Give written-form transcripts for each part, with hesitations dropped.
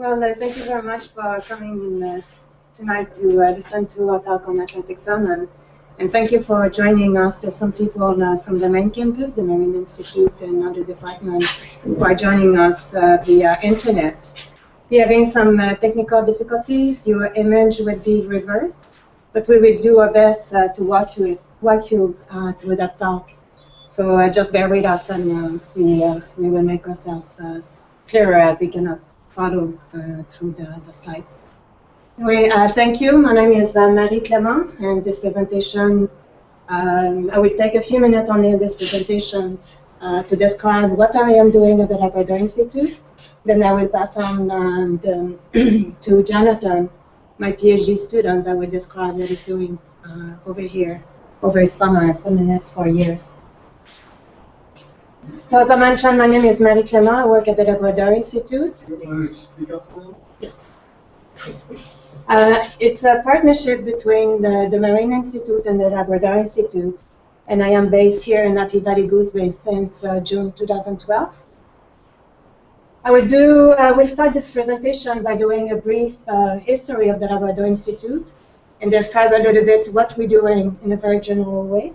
Thank you very much for coming in, tonight to listen to our talk on Atlantic salmon. And thank you for joining us. There's some people from the main campus, the Marine Institute, and other departments who are joining us via internet. We're having some technical difficulties. Your image would be reversed, but we will do our best to walk you through that talk. So just bear with us, and we will make ourselves clearer as we cannot follow through the slides. Anyway, thank you. My name is Marie Clément, and this presentation, I will take a few minutes only in this presentation to describe what I am doing at the Labrador Institute. Then I will pass on to Jonathan, my Ph.D. student, that will describe what he's doing over here over summer for the next 4 years. So as I mentioned, my name is Marie Clément. I work at the Labrador Institute. You want to speak up a little? Yes. It's a partnership between the Marine Institute and the Labrador Institute, and I am based here in Happy Valley Goose Bay since June 2012. We'll start this presentation by doing a brief history of the Labrador Institute and describe a little bit what we're doing in a very general way.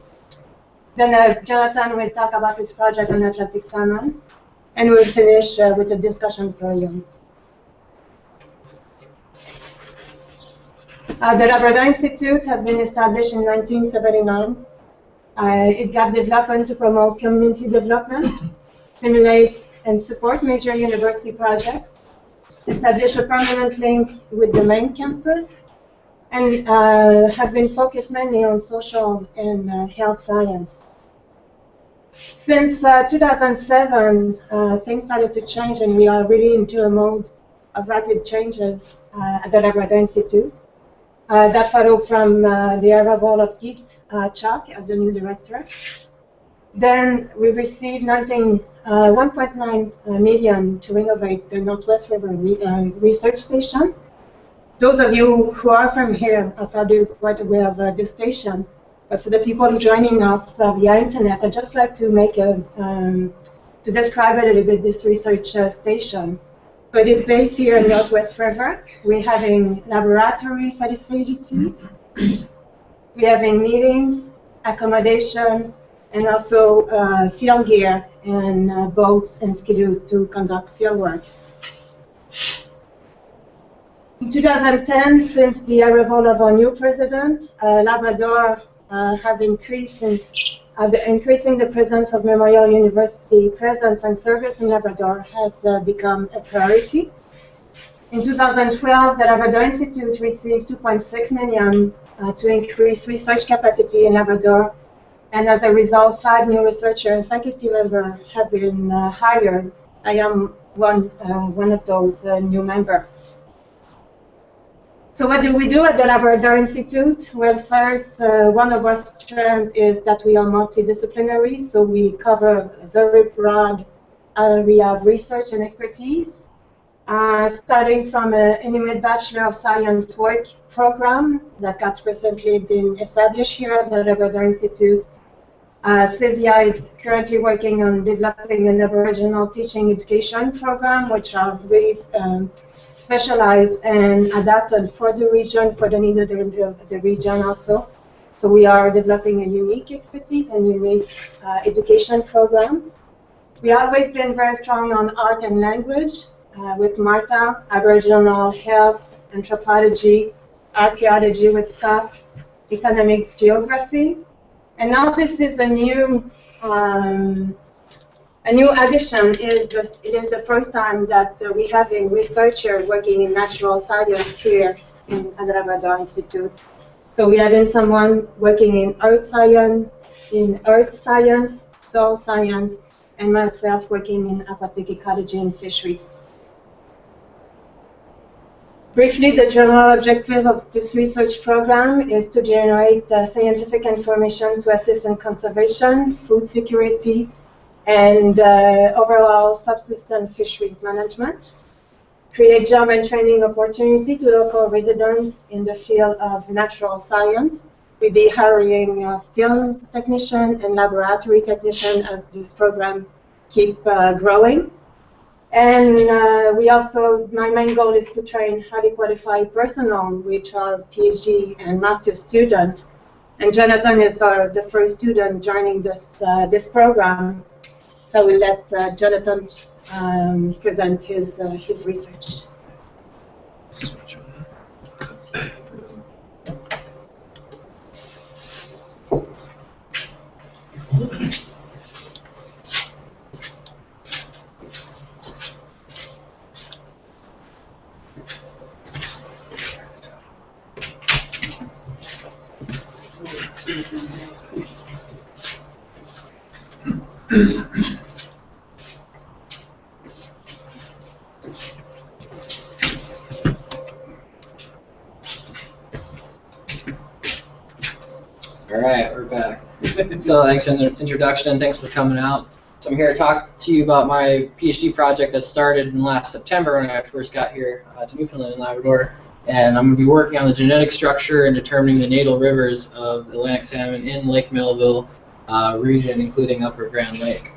Then Jonathan will talk about his project on Atlantic salmon, and we'll finish with a discussion period. The Labrador Institute has been established in 1979. It got development to promote community development, stimulate and support major university projects, establish a permanent link with the main campus, and have been focused mainly on social and health science. Since 2007, things started to change, and we are really into a mode of rapid changes at the Labrador Institute. That followed from the arrival of Keith Chuck as the new director. Then we received 1.9 million to renovate the Northwest River Research Station. Those of you who are from here are probably quite aware of this station. But for the people joining us via internet, I'd just like to make to describe a little bit this research station. So it is based here in Northwest River. We're having laboratory facilities. We're having meetings, accommodation, and also field gear and boats and skidoo to conduct field work. In 2010, since the arrival of our new president, Labrador have increasing the presence of Memorial University presence and service in Labrador has become a priority. In 2012, the Labrador Institute received 2.6 million to increase research capacity in Labrador, and as a result, 5 new researchers and faculty members have been hired. I am one of those new members. So what do we do at the Labrador Institute? Well, first, one of our strengths is that we are multidisciplinary, so we cover a very broad area of research and expertise, starting from an Inuit Bachelor of Science work program that got recently been established here at the Labrador Institute. Sylvia is currently working on developing an Aboriginal teaching education program, which are really specialized and adapted for the region, for the need of the region also. So we are developing a unique expertise and unique education programs. We've always been very strong on art and language with Martha, Aboriginal health, anthropology, archaeology with Scott, economic geography. And now this is a new addition. It is the first time that we have a researcher working in natural science here at the Labrador Institute. So we have someone working in earth science, soil science, and myself working in aquatic ecology and fisheries. Briefly, the general objective of this research program is to generate scientific information to assist in conservation, food security, and overall subsistence fisheries management, create job and training opportunity to local residents in the field of natural science. We'll be hiring field technician and laboratory technician as this program keep growing. And we also, my main goal is to train highly qualified personnel, which are Ph.D. and master's student. And Jonathan is the first student joining this program. So we'll let Jonathan present his research. All right, we're back. So thanks for the introduction and thanks for coming out. So I'm here to talk to you about my PhD project that started in last September when I first got here to Newfoundland and Labrador. And I'm going to be working on the genetic structure and determining the natal rivers of Atlantic salmon in Lake Melville region, including Upper Grand Lake.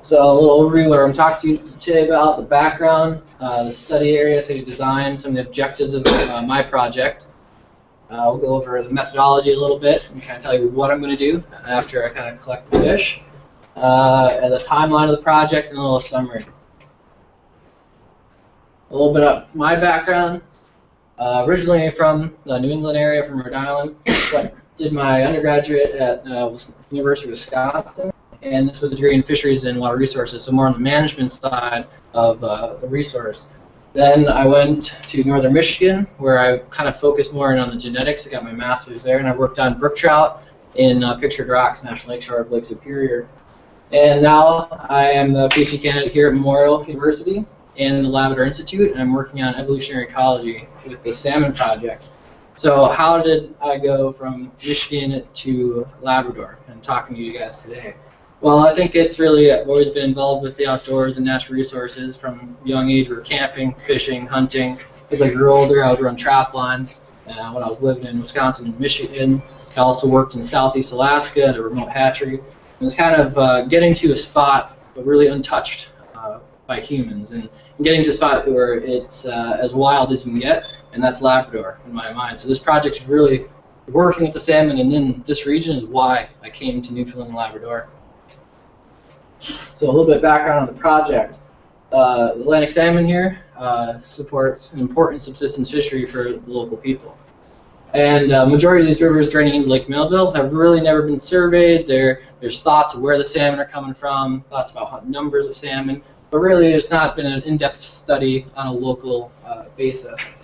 So a little overview of what I'm talking to you today about, the background, the study area, study design, some of the objectives of my project. We'll go over the methodology a little bit and kind of tell you what I'm going to do after I kind of collect the fish, and the timeline of the project, and a little summary. A little bit of my background. Originally from the New England area, from Rhode Island. Did my undergraduate at University of Wisconsin, and this was a degree in fisheries and water resources, so more on the management side of the resource. Then I went to northern Michigan, where I kind of focused more on the genetics. I got my master's there, and I worked on brook trout in Pictured Rocks, National Lakeshore of Lake Superior. And now I am the PhD candidate here at Memorial University and the Labrador Institute, and I'm working on evolutionary ecology with the salmon project. So how did I go from Michigan to Labrador and talking to you guys today? Well, I think it's really, I've always been involved with the outdoors and natural resources from a young age. We were camping, fishing, hunting. As I grew older, I would run trap line. When I was living in Wisconsin and Michigan, I also worked in southeast Alaska at a remote hatchery. It was kind of getting to a spot really untouched by humans, and getting to a spot where it's as wild as you can get, and that's Labrador in my mind. So this project's really working with the salmon, and then this region is why I came to Newfoundland and Labrador. So a little bit of background on the project. The Atlantic salmon here supports an important subsistence fishery for the local people. And majority of these rivers draining into Lake Melville have really never been surveyed. There's thoughts of where the salmon are coming from, thoughts about numbers of salmon, but really there's not been an in-depth study on a local basis.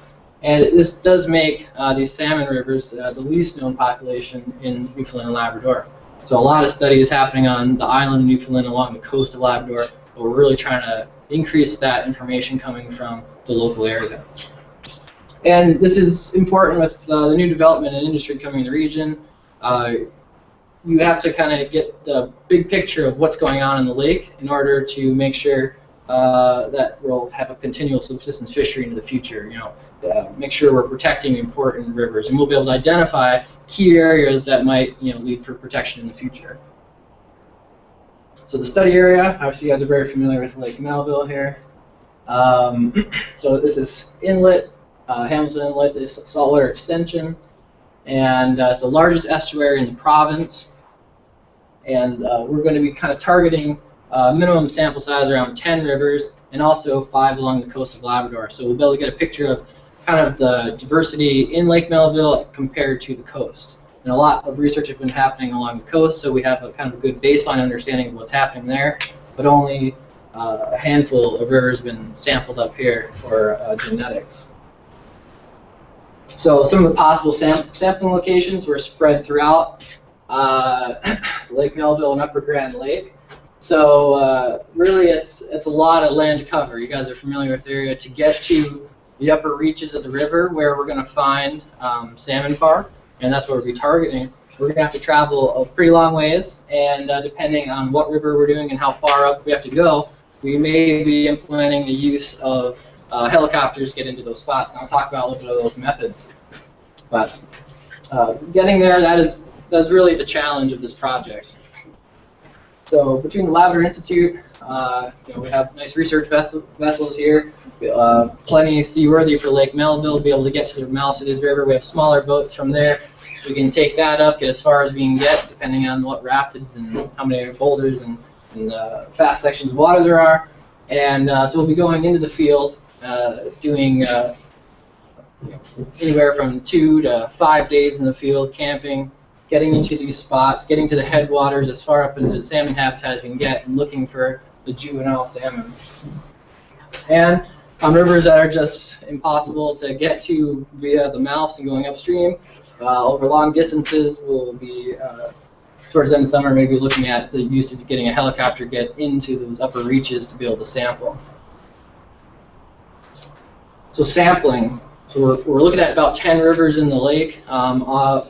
And this does make these salmon rivers the least known population in Newfoundland and Labrador. So a lot of study is happening on the island of Newfoundland along the coast of Labrador, but we're really trying to increase that information coming from the local area. And this is important with the new development and industry coming in the region. You have to kind of get the big picture of what's going on in the lake in order to make sure that we'll have a continual subsistence fishery into the future. Make sure we're protecting important rivers, and we'll be able to identify key areas that might lead for protection in the future. So the study area, obviously you guys are very familiar with Lake Melville here. So this is inlet, Hamilton Inlet, this saltwater extension, and it's the largest estuary in the province. And we're going to be kind of targeting minimum sample size around 10 rivers, and also 5 along the coast of Labrador. So we'll be able to get a picture of kind of the diversity in Lake Melville compared to the coast. And a lot of research has been happening along the coast, so we have a kind of a good baseline understanding of what's happening there, but only a handful of rivers have been sampled up here for genetics. So some of the possible sampling locations were spread throughout Lake Melville and Upper Grand Lake. So really it's a lot of land to cover. You guys are familiar with the area. To get to the upper reaches of the river where we're going to find salmon park, and that's what we'll be targeting, we're going to have to travel a pretty long ways, and depending on what river we're doing and how far up we have to go, we may be implementing the use of helicopters to get into those spots, and I'll talk about a little bit of those methods. But getting there, that's really the challenge of this project. So between the Labrador Institute, We have nice research vessels here, plenty seaworthy for Lake Melville, be able to get to the mouth of this river. We have smaller boats from there. We can take that up, get as far as we can get, depending on what rapids and how many boulders and fast sections of water there are. And so we'll be going into the field, doing anywhere from 2 to 5 days in the field, camping, getting into these spots, getting to the headwaters as far up into the salmon habitat as we can get, and looking for the juvenile salmon. And on rivers that are just impossible to get to via the mouths and going upstream, over long distances, we'll be, towards the end of summer, maybe looking at the use of getting a helicopter get into those upper reaches to be able to sample. So sampling. So we're looking at about 10 rivers in the lake.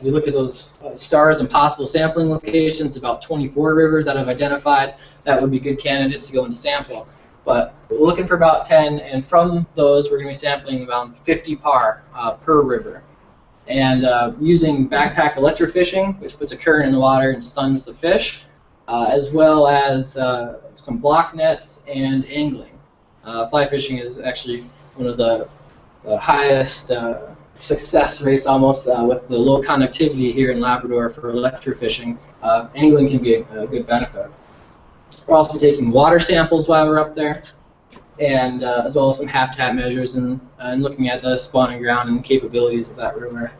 We looked at those stars and possible sampling locations, about 24 rivers that I've identified that would be good candidates to go into sample. But we're looking for about 10, and from those we're going to be sampling about 50 par per river. And using backpack electrofishing, which puts a current in the water and stuns the fish, as well as some block nets and angling. Fly fishing is actually one of the highest success rates almost with the low conductivity here in Labrador for electrofishing. Angling can be a good benefit. We're also taking water samples while we're up there, and as well as some habitat measures and looking at the spawning ground and capabilities of that river.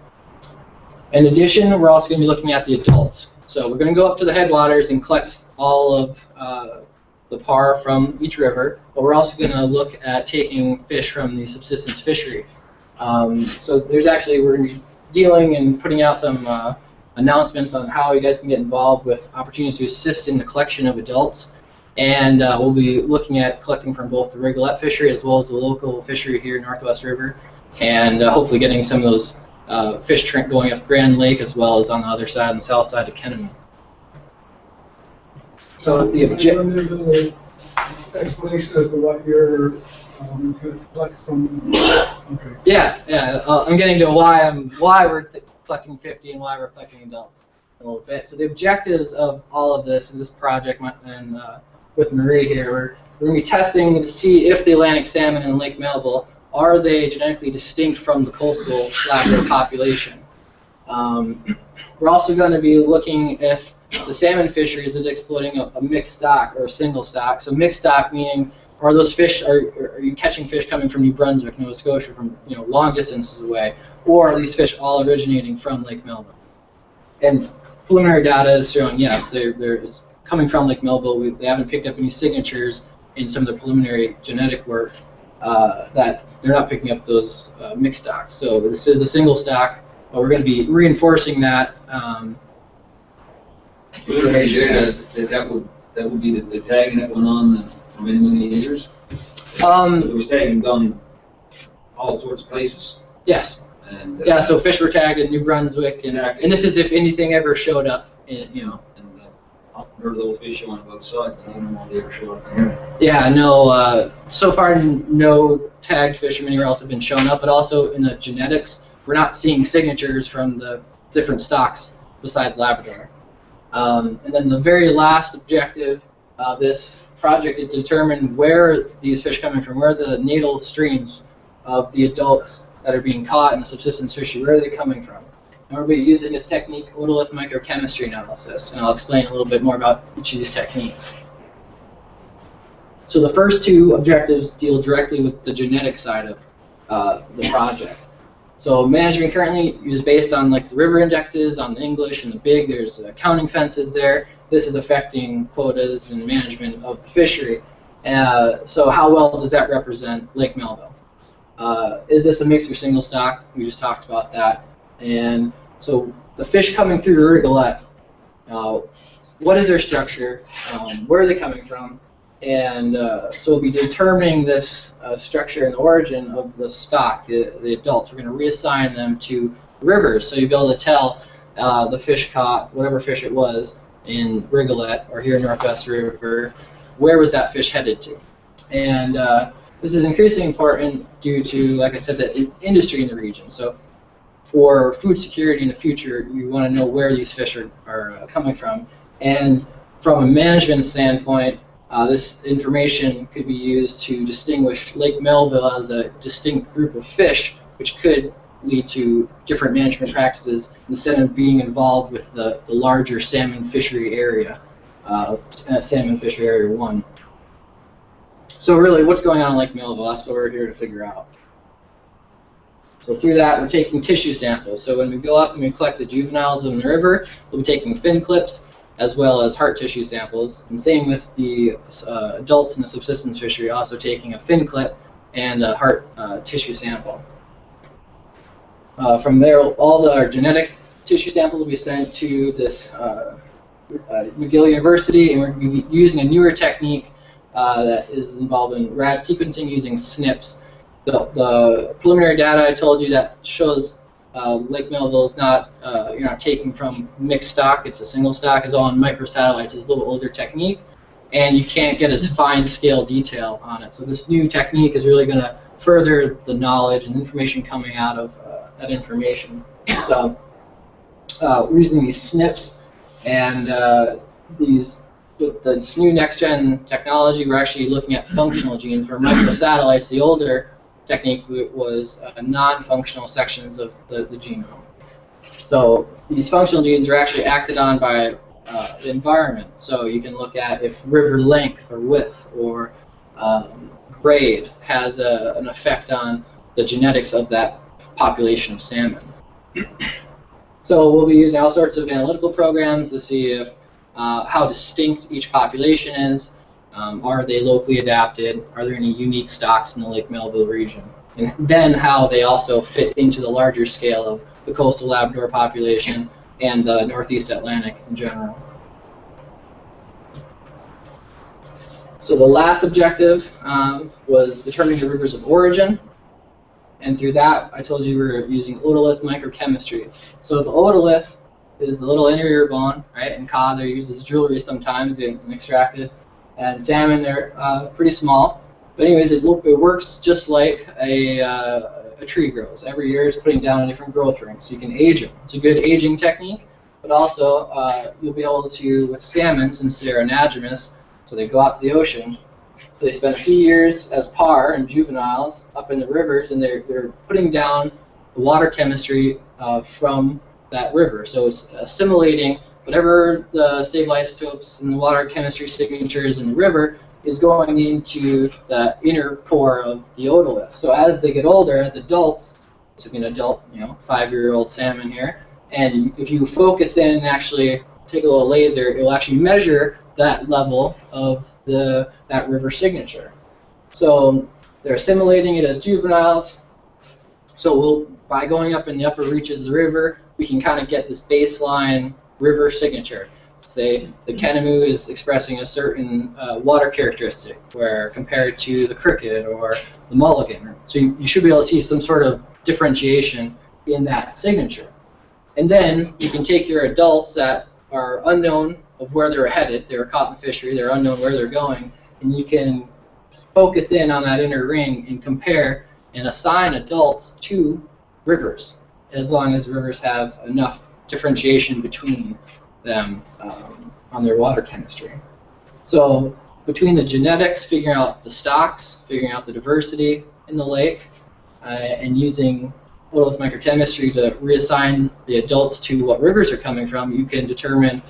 In addition, we're also going to be looking at the adults. So we're going to go up to the headwaters and collect all of the par from each river, but we're also going to look at taking fish from the subsistence fishery. So there's actually, we're going to be dealing and putting out some announcements on how you guys can get involved with opportunities to assist in the collection of adults. And we'll be looking at collecting from both the Rigolette fishery as well as the local fishery here in Northwest River, and hopefully getting some of those fish going up Grand Lake as well as on the other side, on the south side of Kenneman. So the objective. Explanation as to what you're going to collect from. Okay. Yeah. I'm getting to why we're collecting 50 and why we're collecting adults a little bit. So the objectives of all of this and this project, and with Marie here, we're going to be testing to see if the Atlantic salmon in Lake Melville, are they genetically distinct from the coastal Labrador population. We're also going to be looking if the salmon fishery is exploiting a mixed stock or a single stock. So mixed stock meaning, are those fish, are you catching fish coming from New Brunswick, Nova Scotia, from long distances away, or are these fish all originating from Lake Melville? And preliminary data is showing yes, it's coming from Lake Melville. They haven't picked up any signatures in some of the preliminary genetic work that they're not picking up those mixed stocks. So this is a single stock, but we're going to be reinforcing that. That would be the tagging that went on for many years. It was tagged done all sorts of places. Yes. And yeah. So fish were tagged in New Brunswick, and this is if anything ever showed up. I've heard of those fish showing up outside, but I don't know if they ever showed up here. Yeah. No. So far, no tagged fish from anywhere else have been shown up, but also in the genetics, we're not seeing signatures from the different stocks besides Labrador. And then the very last objective of this project is to determine where these fish are coming from, where the natal streams of the adults that are being caught in the subsistence fishery, where are they coming from? And we'll be using this technique, otolith microchemistry analysis, and I'll explain a little bit more about each of these techniques. So the first two objectives deal directly with the genetic side of the project. So management currently is based on like the river indexes, on the English and the big. There's counting fences there. This is affecting quotas and management of the fishery. So how well does that represent Lake Melville? Is this a mixed or single stock? We just talked about that. And so the fish coming through Rigolette, what is their structure? Where are they coming from? And so we'll be determining this structure and origin of the stock, the adults. We're going to reassign them to rivers, so you'll be able to tell the fish caught, whatever fish it was, in Rigolette or here in Northwest River, where was that fish headed to? And this is increasingly important due to, like I said, the industry in the region. So for food security in the future, you want to know where these fish are coming from. And from a management standpoint, This information could be used to distinguish Lake Melville as a distinct group of fish, which could lead to different management practices instead of being involved with the larger salmon fishery area, salmon fishery area 1. So really, what's going on in Lake Melville? That's what we're here to figure out. So through that, we're taking tissue samples. So when we go up and we collect the juveniles in the river, we'll be taking fin clips as well as heart tissue samples. And same with the adults in the subsistence fishery, also taking a fin clip and a heart tissue sample. From there, all our genetic tissue samples will be sent to this McGill University, and we're going to be using a newer technique that is involved in rad sequencing using SNPs. The preliminary data I told you that shows Lake Melville is not, you're not taking from mixed stock, it's a single stock, is all on microsatellites. It's a little older technique, and you can't get as fine scale detail on it. So this new technique is really going to further the knowledge and information coming out of that information. So we're using these SNPs, and with this new next-gen technology, we're actually looking at functional genes. For microsatellites, the older technique was non-functional sections of the genome. So these functional genes are actually acted on by the environment. So you can look at if river length or width or grade has an effect on the genetics of that population of salmon. So we'll be using all sorts of analytical programs to see if how distinct each population is. Are they locally adapted? Are there any unique stocks in the Lake Melville region? And then how they also fit into the larger scale of the coastal Labrador population and the Northeast Atlantic in general. So the last objective was determining the rivers of origin. And through that, I told you we were using otolith microchemistry. So the otolith is the little inner ear bone, right? And cod, they're used as jewelry sometimes and extracted. And salmon, they're pretty small. But anyways, it works just like a tree grows. Every year it's putting down a different growth ring, so you can age them. It's a good aging technique, but also you'll be able to, with salmon, since they're anadromous, so they go out to the ocean, so they spend a few years as par and juveniles up in the rivers, and they're putting down the water chemistry from that river. So it's assimilating whatever the stable isotopes and the water chemistry signatures in the river is going into the inner core of the otolith. So as they get older, as adults, so an adult, 5-year-old salmon here, and if you focus in and actually take a little laser, it will actually measure that level of that river signature. So they're assimilating it as juveniles. So by going up in the upper reaches of the river, we can kind of get this baseline river signature. Say the Kenemu is expressing a certain water characteristic where compared to the cricket or the mulligan. So you should be able to see some sort of differentiation in that signature. And then you can take your adults that are unknown of where they're headed, they're a caught in fishery, they're unknown where they're going, and you can focus in on that inner ring and compare and assign adults to rivers, as long as rivers have enough differentiation between them on their water chemistry. So between the genetics, figuring out the stocks, figuring out the diversity in the lake, and using otolith microchemistry to reassign the adults to what rivers are coming from, you can determine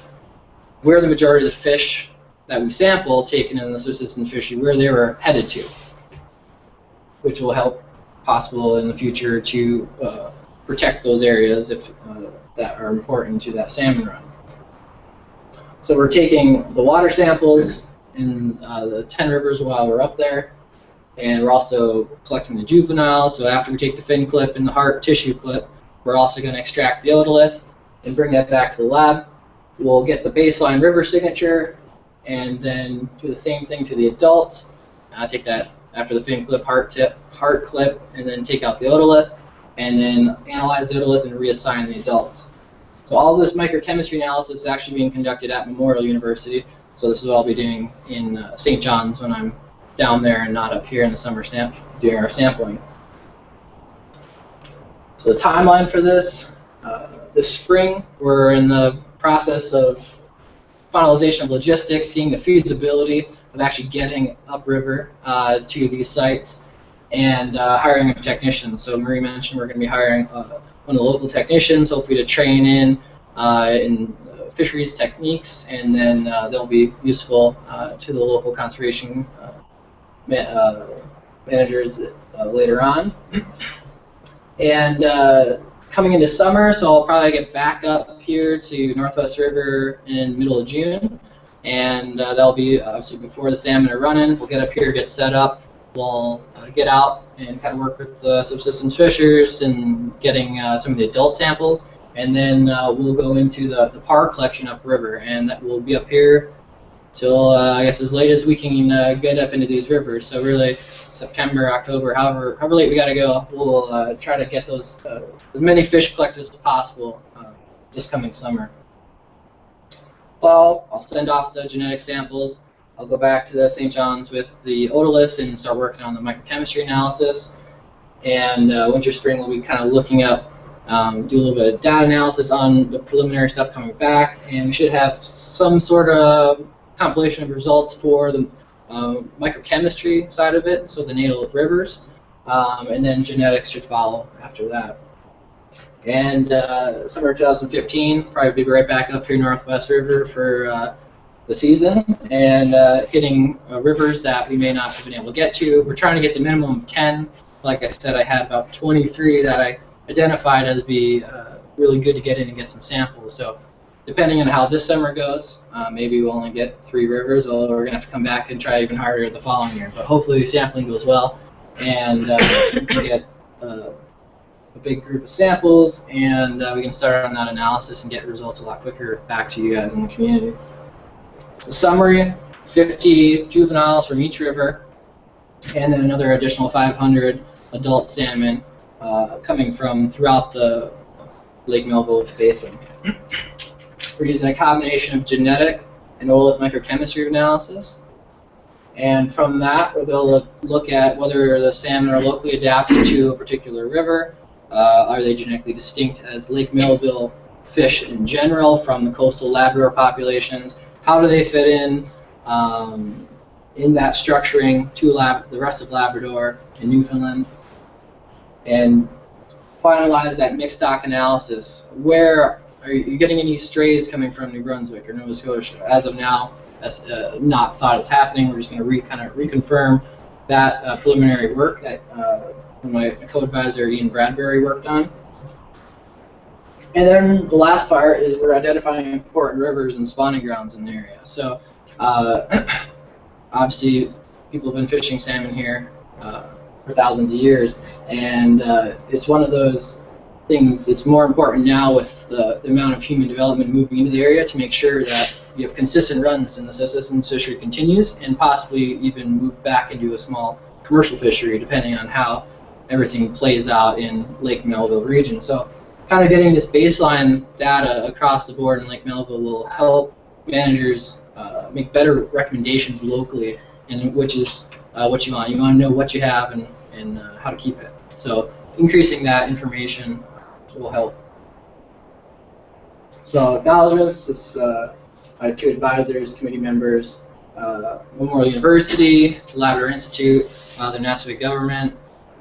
where the majority of the fish that we sample taken in the subsistence fishery, where they were headed to, which will help possible in the future to protect those areas if that are important to that salmon run. So we're taking the water samples in the 10 rivers while we're up there, and we're also collecting the juveniles. So after we take the fin clip and the heart tissue clip, we're also going to extract the otolith and bring that back to the lab. We'll get the baseline river signature and then do the same thing to the adults. Take that after the fin clip, heart clip, and then take out the otolith, and then analyze the otolith and reassign the adults. So all this microchemistry analysis is actually being conducted at Memorial University. So this is what I'll be doing in St. John's when I'm down there and not up here in the summer doing our sampling. So the timeline for this spring, we're in the process of finalization of logistics, seeing the feasibility of actually getting upriver to these sites and hiring a technician. So Marie mentioned we're going to be hiring one of the local technicians, hopefully to train in fisheries techniques, and then they'll be useful to the local conservation managers later on. And coming into summer, so I'll probably get back up here to Northwest River in middle of June, and that'll be obviously before the salmon are running. We'll get up here, get set up, we'll get out and kind of work with the subsistence fishers and getting some of the adult samples, and then we'll go into the par collection upriver, and that will be up here till I guess as late as we can get up into these rivers. So really September, October, however late we got to go, we'll try to get those as many fish collected as possible this coming summer. Fall, I'll send off the genetic samples. I'll go back to the St. John's with the otoliths and start working on the microchemistry analysis. And winter, spring, we'll be kind of looking up, do a little bit of data analysis on the preliminary stuff coming back, and we should have some sort of compilation of results for the microchemistry side of it, so the natal rivers, and then genetics should follow after that. And summer 2015, probably be right back up here Northwest River for the season, and hitting rivers that we may not have been able to get to. We're trying to get the minimum of 10. Like I said, I had about 23 that I identified as be really good to get in and get some samples. So depending on how this summer goes, maybe we'll only get 3 rivers, although we're going to have to come back and try even harder the following year. But hopefully the sampling goes well, and we can get a big group of samples, and we can start on that analysis and get results a lot quicker back to you guys in the community. So summary, 50 juveniles from each river, and then another additional 500 adult salmon coming from throughout the Lake Melville basin. We're using a combination of genetic and otolith microchemistry analysis. And from that, we'll be able to look at whether the salmon are locally adapted to a particular river. Are they genetically distinct as Lake Melville fish in general from the coastal Labrador populations? How do they fit in that structuring to the rest of Labrador and Newfoundland? And finalize that mixed stock analysis. Where are you getting any strays coming from New Brunswick or Nova Scotia? As of now, that's not thought it's happening. We're just going to kind of reconfirm that preliminary work that my co-advisor Ian Bradbury worked on. And then the last part is we're identifying important rivers and spawning grounds in the area. So obviously people have been fishing salmon here for thousands of years, and it's one of those things that's more important now with the amount of human development moving into the area to make sure that you have consistent runs and the subsistence fishery continues, and possibly even move back into a small commercial fishery depending on how everything plays out in Lake Melville region. So kind of getting this baseline data across the board in Lake Melville will help managers make better recommendations locally, and which is what you want. You want to know what you have and how to keep it. So increasing that information will help. So acknowledgements, this my 2 advisors, committee members, Memorial University, Labrador Institute, the Nassau government.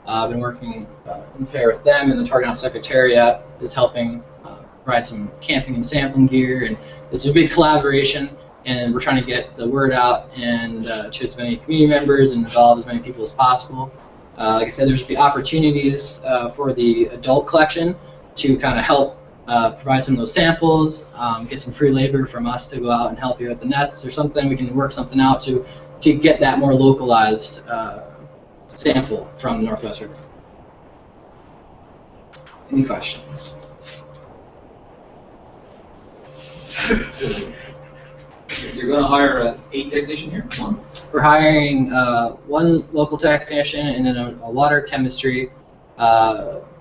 I've been working in pair with them, and the Target Secretariat is helping provide some camping and sampling gear, and it's a big collaboration, and we're trying to get the word out and to as many community members and involve as many people as possible. Like I said, there's be opportunities for the adult collection to kind of help provide some of those samples, get some free labor from us to go out and help you with the nets or something. We can work something out to get that more localized sample from Northwest River. Any questions? You're going to hire 8 technician here? 1? We're hiring 1 local technician and then a water chemistry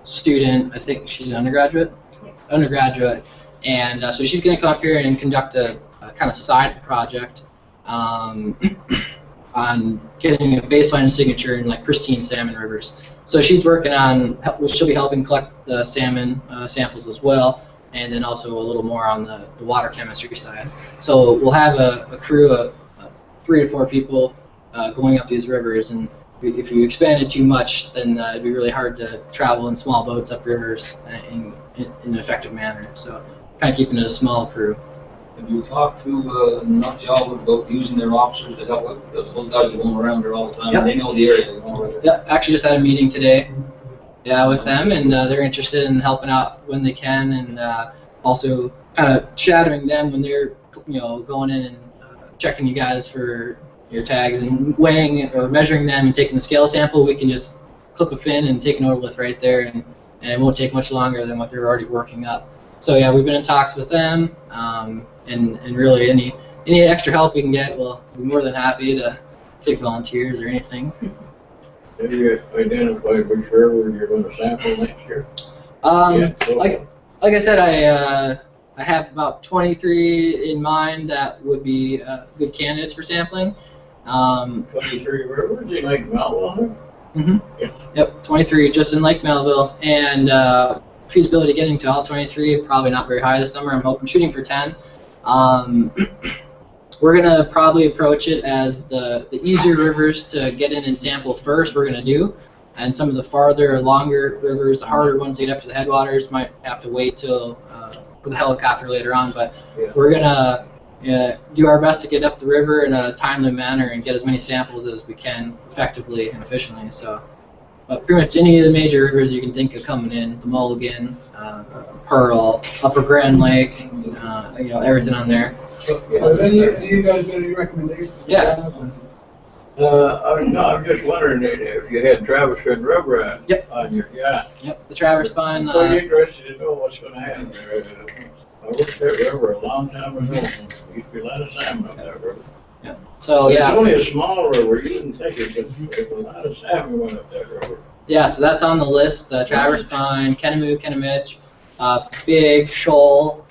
student. I think she's an undergraduate. Yes. Undergraduate, and so she's going to come up here and conduct a kind of side project on getting a baseline signature in like pristine salmon rivers. So she's working on, she'll be helping collect the salmon samples as well, and then also a little more on the water chemistry side. So we'll have a crew of 3 to 4 people going up these rivers, and if you expand it too much, then it'd be really hard to travel in small boats up rivers in an effective manner. So kind of keeping it a small crew. Have you talked to North Java about using their officers to help with? Because those guys are going around there all the time. Yep. They know the area. Yeah, actually just had a meeting today. Yeah, with them, and they're interested in helping out when they can, and also kind of shadowing them when they're going in and checking you guys for your tags and weighing or measuring them and taking the scale sample. We can just clip a fin and take an otolith right there, and it won't take much longer than what they're already working up. So yeah, we've been in talks with them, and really any extra help we can get, we'll be more than happy to take volunteers or anything. Have you identified which river you're going to sample next year? Like I said, I have about 23 in mind that would be good candidates for sampling. 23 rivers in Lake Melville? Mm-hmm. Yeah. Yep, 23 just in Lake Melville, and feasibility getting to all 23 probably not very high this summer. I'm shooting for 10. We're gonna probably approach it as the easier rivers to get in and sample first. We're gonna do, and some of the farther, longer rivers, the harder ones to get up to the headwaters, might have to wait till for the helicopter later on. But we're gonna do our best to get up the river in a timely manner and get as many samples as we can effectively and efficiently. So, pretty much any of the major rivers you can think of coming in, the Mulligan, Pearl, Upper Grand Lake, everything on there. Any of you guys got any recommendations? Yeah. I'm just wondering if you had Traverse Run River on your yacht. Yep, the Traverse Pine. I'm quite interested to know what's going to happen there. I worked that river a long time ago. There used to be a lot of salmon up that river. Yeah. So yeah. It's only a small river. You didn't think it, but there's a lot of salmon went up that river. Yeah, so that's on the list. Traverse Pine, Kennemoo, Kennemitch, Big, Shoal,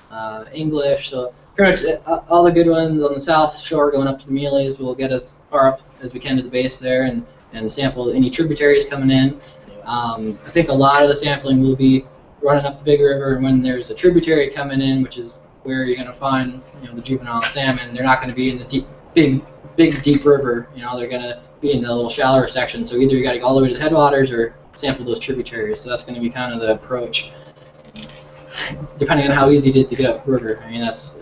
English. So pretty much all the good ones on the south shore going up to the Mealies will get us far up as we can to the base there and sample any tributaries coming in. I think a lot of the sampling will be running up the big river, and when there's a tributary coming in, which is where you're going to find the juvenile salmon, they're not going to be in the big deep river. They're going to be in the little shallower section. So either you got to go all the way to the headwaters or sample those tributaries. So that's going to be kind of the approach, depending on how easy it is to get up the river. I mean, it's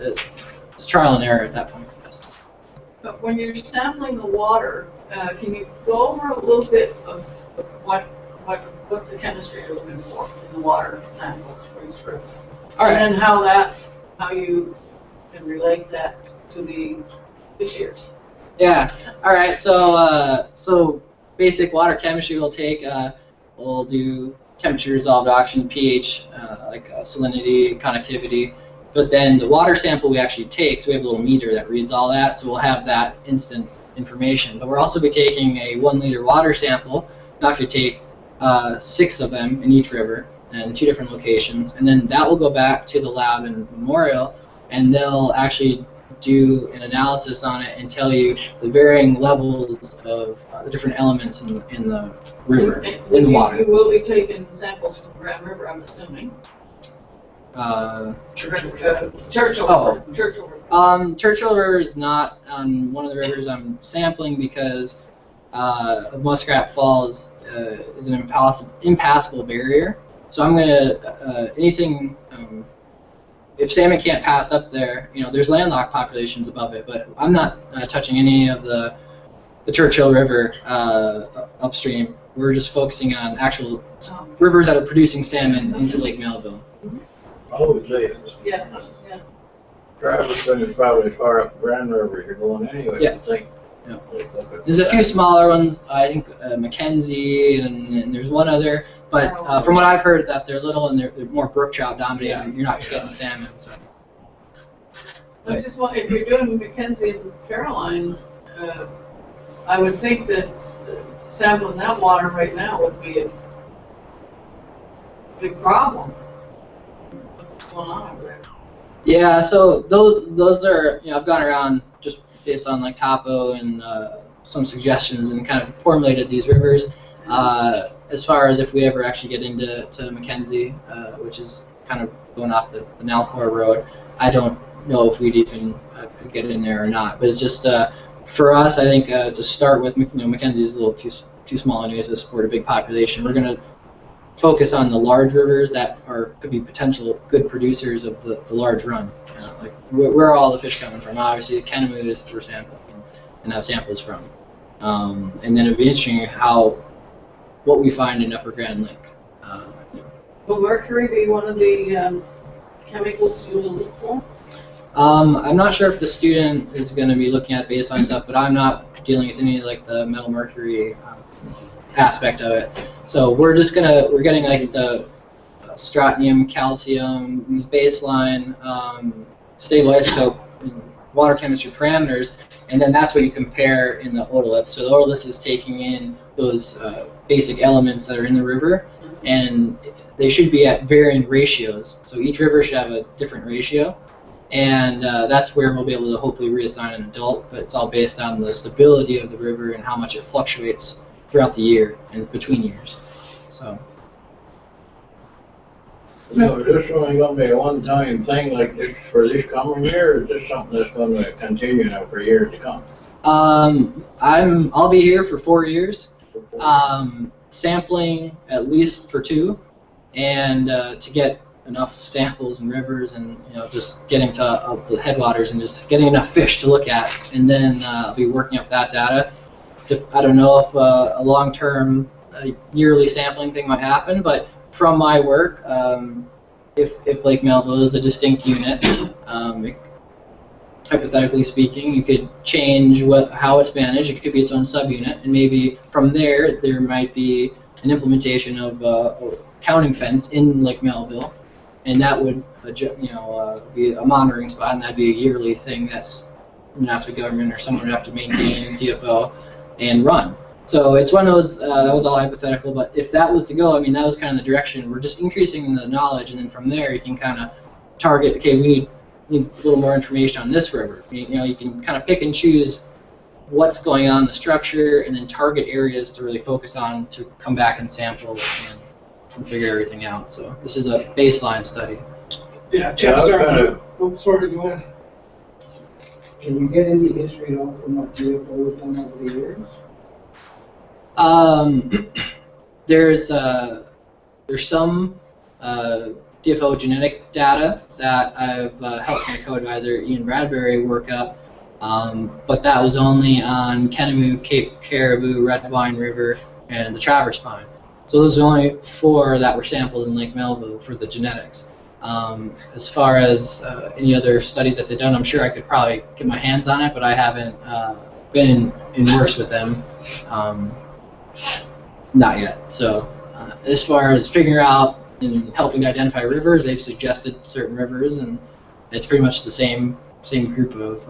trial and error at that point for us. But when you're sampling the water, can you go over a little bit of what's the chemistry you're looking for in the water samples for each river? All right. And how you can relate that to the fish ears. Yeah. All right. So basic water chemistry we'll do temperature resolved oxygen, pH, salinity, conductivity. But then the water sample we actually take, so we have a little meter that reads all that, so we'll have that instant information. But we'll also be taking a 1 liter water sample. We'll actually take 6 of them in each river and 2 different locations, and then that will go back to the lab in Memorial, and they'll actually do an analysis on it and tell you the varying levels of the different elements in the river, in the water. You will be taking samples from Grand River, I'm assuming. Churchill River. Churchill River is not on one of the rivers I'm sampling because Muskrat Falls is an impassable barrier. So I'm gonna anything. If salmon can't pass up there, there's landlocked populations above it, but I'm not touching any of the Churchill River upstream. We're just focusing on actual rivers that are producing salmon into Lake Melville. Oh, geez. Yeah. Traverse Run is probably as far up Grand River as you're going anyway. Yeah. I think. Yeah. There's a few smaller ones. I think Mackenzie and there's one other. But from what I've heard, that they're little and they're more brook trout dominated. You're not getting salmon. So. I just want, if you're doing Mackenzie and Caroline, I would think that sampling that water right now would be a big problem. What's going on over there? Yeah, so those are I've gone around just based on topo and some suggestions and kind of formulated these rivers. As far as if we ever actually get into Mackenzie, which is kind of going off the Nalcor Road, I don't know if we'd even could get in there or not. But it's just for us, I think to start with, Mackenzie's a little too small anyways to support a big population. We're going to focus on the large rivers that could be potential good producers of the large run. Like where are all the fish coming from? Obviously, Kenemu is for sampling and have samples from. And then it'd be interesting what we find in Upper Grand Lake. Will mercury be one of the chemicals you will look for? I'm not sure if the student is going to be looking at baseline stuff, but I'm not dealing with any like the metal mercury aspect of it. So we're getting like the strontium, calcium, these baseline stable isotope water chemistry parameters, and then that's what you compare in the otolith. So the otolith is taking in those basic elements that are in the river, and they should be at varying ratios. So each river should have a different ratio, and that's where we'll be able to hopefully reassign an adult, but it's all based on the stability of the river and how much it fluctuates throughout the year and between years. So. No, is this only going to be a one-time thing like this for this coming year, or is this something that's going to continue now for years to come? I'll be here for 4 years, sampling at least for 2, and to get enough samples and rivers and just getting to the headwaters and just getting enough fish to look at, and then I'll be working up that data. I don't know if a long-term yearly sampling thing might happen, but from my work, if Lake Melville is a distinct unit, hypothetically speaking, you could change how it's managed. It could be its own subunit, and maybe from there might be an implementation of a counting fence in Lake Melville, and that would be a monitoring spot, and that'd be a yearly thing that's the government or someone would have to maintain DFO and run. So it's one of those, that was all hypothetical, but if that was to go, I mean, that was kind of the direction. We're just increasing the knowledge, and then from there you can kind of target, okay, we need a little more information on this river. You can kind of pick and choose what's going on in the structure, and then target areas to really focus on to come back and sample and figure everything out. So this is a baseline study. Yeah, sorry, go ahead. Can you get any history at all from what DFO has done over the years? There's some DFO genetic data that I've helped my co-advisor Ian Bradbury work up, but that was only on Kenemu, Cape Caribou, Red Wine River, and the Traverse Pine. So those are only 4 that were sampled in Lake Melville for the genetics. As far as any other studies that they've done, I'm sure I could probably get my hands on it, but I haven't been in works with them. Not yet. So as far as figuring out and helping to identify rivers, they've suggested certain rivers, and it's pretty much the same group of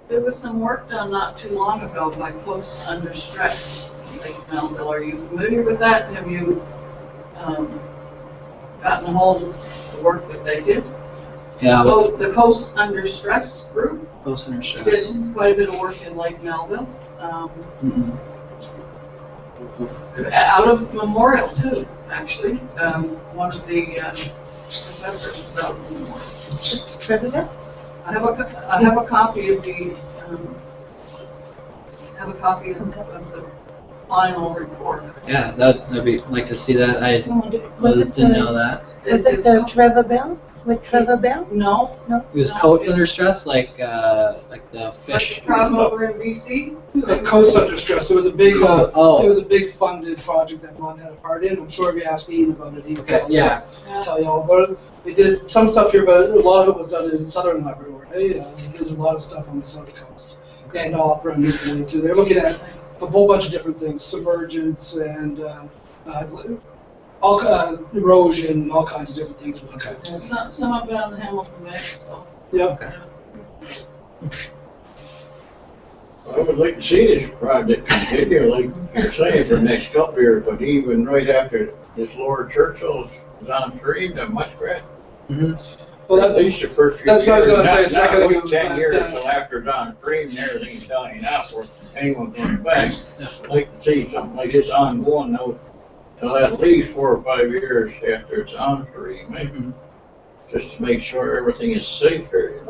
There was some work done not too long ago by Coast Under Stress in Lake Melville. Are you familiar with that? Have you gotten a hold of the work that they did? Yeah. The Coast Under Stress group Coast Under Stress did quite a bit of work in Lake Melville. Out of Memorial too, actually. One of the professors was out of Memorial. President? I have a copy of the final report. Yeah, that'd be like to see that. I didn't know that. Was it the Trevor Bell? With Trevor Bell? No. It was coats under stress, like the fish. Like problem over in BC? It was like Coast Under Stress. It was a big, it Oh. was a big funded project that Ron had a part in. I'm sure if you ask Ian about it, he would tell you all about it. We did some stuff here, but a lot of it was done in southern Labrador. We did a lot of stuff on the south coast and all around Newfoundland too. They're looking at a whole bunch of different things, submergence and erosion, all kinds of different things. Some of it on the Hamilton Banks, though. Yep. I would like to see this project continue, like you're saying, for the next couple of years, but even right after this Lord Churchill is on stream, the muskrat. Well, At least the first few that's years. what I was going to say a second Not ago. wait 10 years till after it's on stream and everything's dying out for anyone going back. I'd like to see something like this ongoing now till at least 4 or 5 years after it's on stream, just to make sure everything is safe here,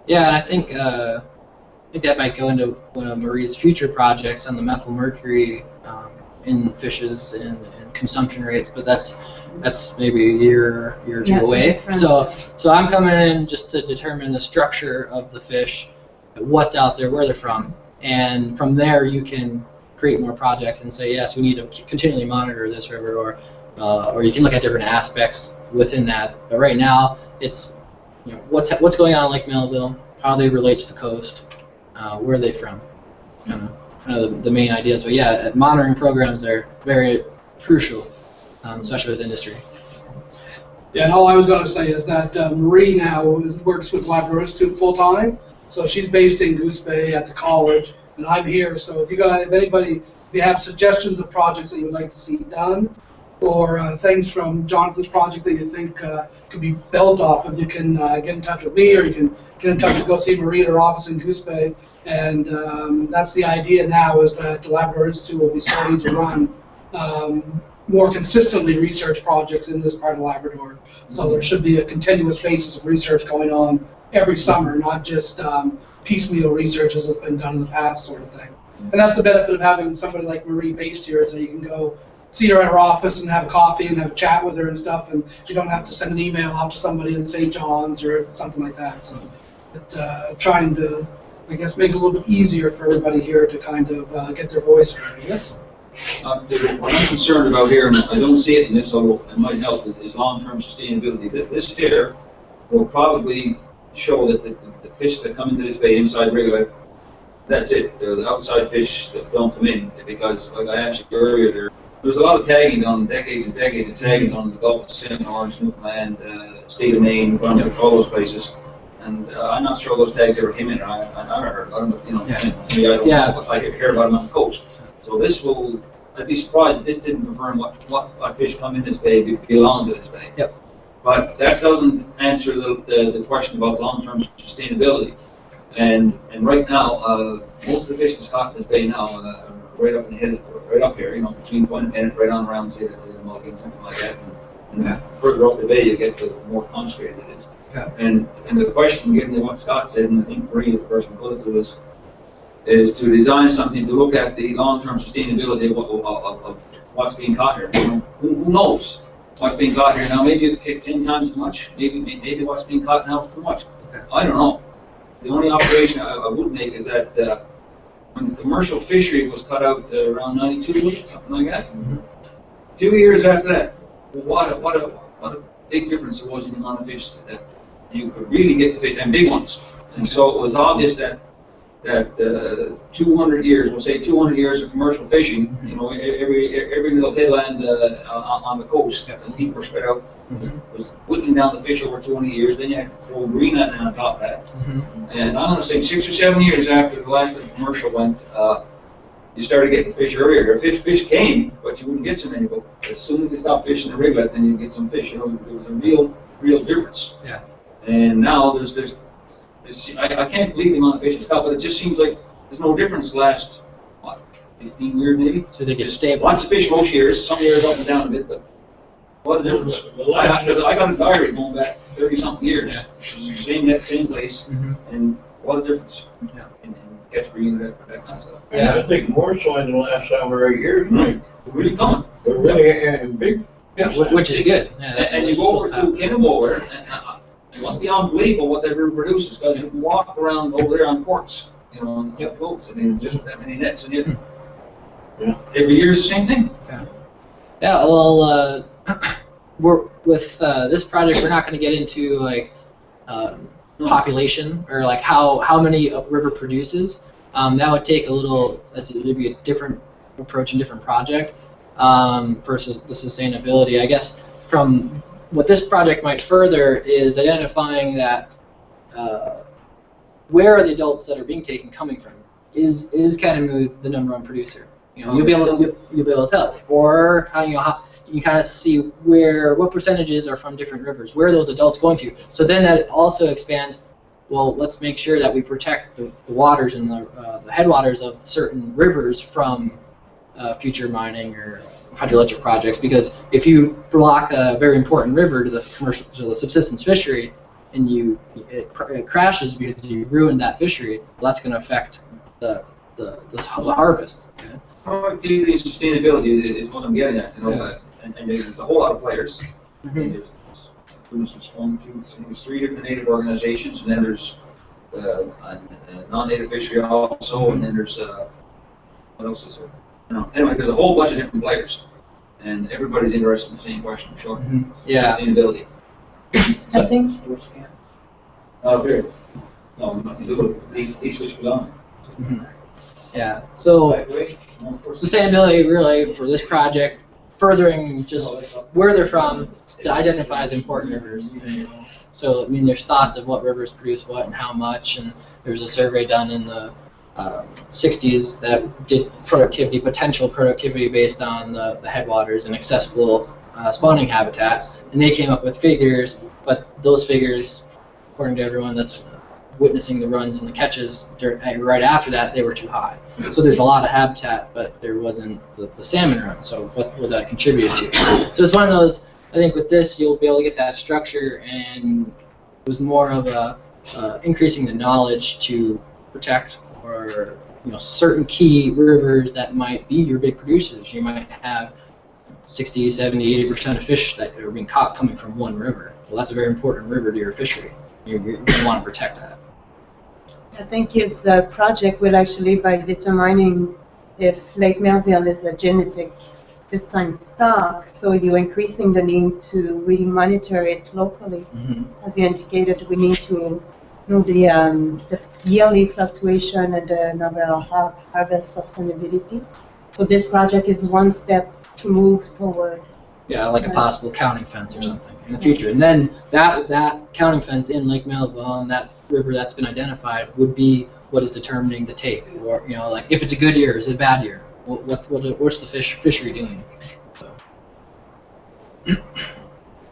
Yeah, and I think think that might go into one of Marie's future projects on the methyl mercury in fishes and consumption rates, but that's maybe a year or two away. So I'm coming in just to determine the structure of the fish, what's out there, where they're from, and from there you can create more projects and say, yes, we need to continually monitor this river, or you can look at different aspects within that. But right now, it's what's going on in Lake Melville, how they relate to the coast, where are they from, kind of the main ideas. But yeah, monitoring programs are very crucial, especially with industry. Yeah, and all I was going to say is that Marie now works with Labrador Institute full time. So she's based in Goose Bay at the college, and I'm here. So if you have suggestions of projects that you would like to see done, or things from Jonathan's project that you think could be built off of, you can get in touch with me, or you can get in touch and go see Marie at her office in Goose Bay. And that's the idea now, is that the Labrador Institute will be starting to run more consistently research projects in this part of Labrador. So there should be a continuous basis of research going on every summer, not just piecemeal research as has been done in the past, sort of thing. And that's the benefit of having somebody like Marie based here, is that you can go see her at her office and have a coffee and have a chat with her and stuff, and you don't have to send an email out to somebody in St. John's or something like that. So it's trying to, I guess, make it a little bit easier for everybody here to kind of get their voice heard. Yes? What I'm concerned about here, and I don't see it in this, although it might help, is long-term sustainability. This here will probably show that the fish that come into this bay inside regular, that's it. They're the outside fish that don't come in, because, like I asked you earlier, there's a lot of tagging done, decades and decades of tagging on the Gulf of St. Lawrence, Newfoundland, state of Maine, Brunswick, all those places. And I'm not sure those tags ever came in. I never heard about them, but, maybe I don't know, but I hear about them on the coast. So this will, I'd be surprised if this didn't confirm what fish come in this bay belong to this bay. Yep. But that doesn't answer the question about long-term sustainability. And right now, most of the fish that's caught in this bay now are right up in the head, right up here, between Point and Bennett, right on around, say, that's the Mulligan, something like that. And further up the bay, you get the more concentrated it is. Yeah. And the question, given to what Scott said, and I think Marie, the person who put it to, is to design something to look at the long-term sustainability of what's being caught here. Who knows what's being caught here now? Maybe it kicked 10 times as much. Maybe what's being caught now is too much. Okay. I don't know. The only observation I would make is that when the commercial fishery was cut out around 92, something like that, 2 years after that, what a big difference there was in the amount of fish that you could really get the fish, and big ones. And so it was obvious that 200 years, we'll say 200 years of commercial fishing, every little headland on the coast, as people were spread out, was whittling down the fish over 20 years. Then you had to throw marine net on top of that. And I'm going to say 6 or 7 years after the last of the commercial went, you started getting fish earlier. Fish came, but you wouldn't get so many. But as soon as they stopped fishing the riglet, then you get some fish. There was a real difference. Yeah. And now there's I can't believe the amount of fish that's caught, but it just seems like there's no difference the last, 15 years maybe? So they get stable. Lots of fish most years, some years up and down a bit, but what a difference. I got a diary going back 30-something years. Yeah. Same net, same place, and what a difference. Yeah. And catch breeding, that kind of stuff. Yeah, I think more so in the last 7 or 8 years. Like, they're really coming. They're really big. Yeah, which is good. Yeah, and you go over to Kinnamore, and it must be unbelievable what that river produces, because you can walk around over there on ports, on floats. I mean, just that many nets, and every year is the same thing. Okay. Yeah, well, we're with this project, we're not going to get into like population or like how many a river produces. That would take a little. It'd be a different approach and different project versus the sustainability. I guess from what this project might further is identifying that where are the adults that are being taken coming from? Is Katamu the #1 producer? You'll be able to tell, or how you kind of see what percentages are from different rivers, where are those adults going to. So then that also expands. Well, let's make sure that we protect the waters and the headwaters of certain rivers from future mining or hydroelectric projects, because if you block a very important river to the subsistence fishery, and it crashes because you ruined that fishery, well, that's going to affect the harvest. Okay? Productivity and sustainability is what I'm getting at, you know, and there's a whole lot of players. And there's, for instance, 3 different native organizations, and then there's a non-native fishery also, and then there's what else is there? No. Anyway, there's a whole bunch of different players, and everybody's interested in the same question, I'm sure. Yeah. Sustainability. I think. Oh, here. No, these fish was on. Yeah. So sustainability really for this project, furthering just where they're from to identify the important rivers. So I mean, there's thoughts of what rivers produce what and how much, and there was a survey done in the 60s that did potential productivity based on the headwaters and accessible spawning habitat, and they came up with figures, but those figures, according to everyone that's witnessing the runs and the catches right after that, they were too high. So there's a lot of habitat, but there wasn't the salmon run. So what was that contributed to? So it's one of those. I think with this, you'll be able to get that structure, and it was more of a increasing the knowledge to protect or certain key rivers that might be your big producers. You might have 60, 70, 80% of fish that are being caught coming from one river. Well, that's a very important river to your fishery. You're going to want to protect that. I think his project will actually, by determining if Lake Melville is a genetic this time stock, so you're increasing the need to really monitor it locally. As you indicated, we need to know the yearly fluctuation and the number of harvest sustainability. So this project is one step to move toward. Yeah, like a possible counting fence or something in the future. And then that counting fence in Lake Melville on that river that's been identified would be what is determining the take, or like if it's a good year, is it a bad year? What's the fishery doing? So, I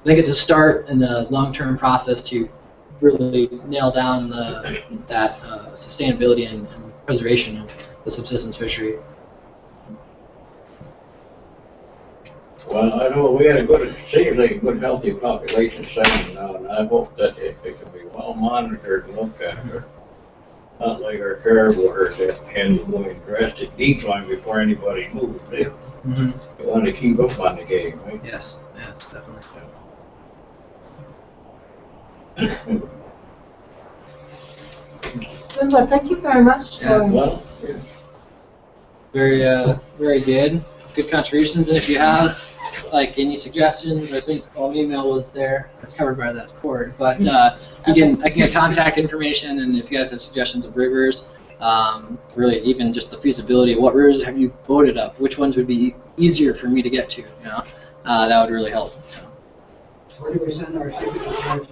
think it's a start in a long-term process to really nail down that sustainability and preservation of the subsistence fishery. Well, I know we had it seems like a good healthy population of salmon now, and I hope that it can be well monitored and looked after. Not like our caribou herds that can go in drastic decline before anybody moves. You want to keep up on the game, right? Yes, definitely. Well, thank you very much. Very good. Good contributions, and if you have any suggestions, I think email was there. That's covered by that cord, but I can get contact information, and if you guys have suggestions of rivers, really even just the feasibility of what rivers have you boated up, which ones would be easier for me to get to, that would really help. So. Where do we send our signatures?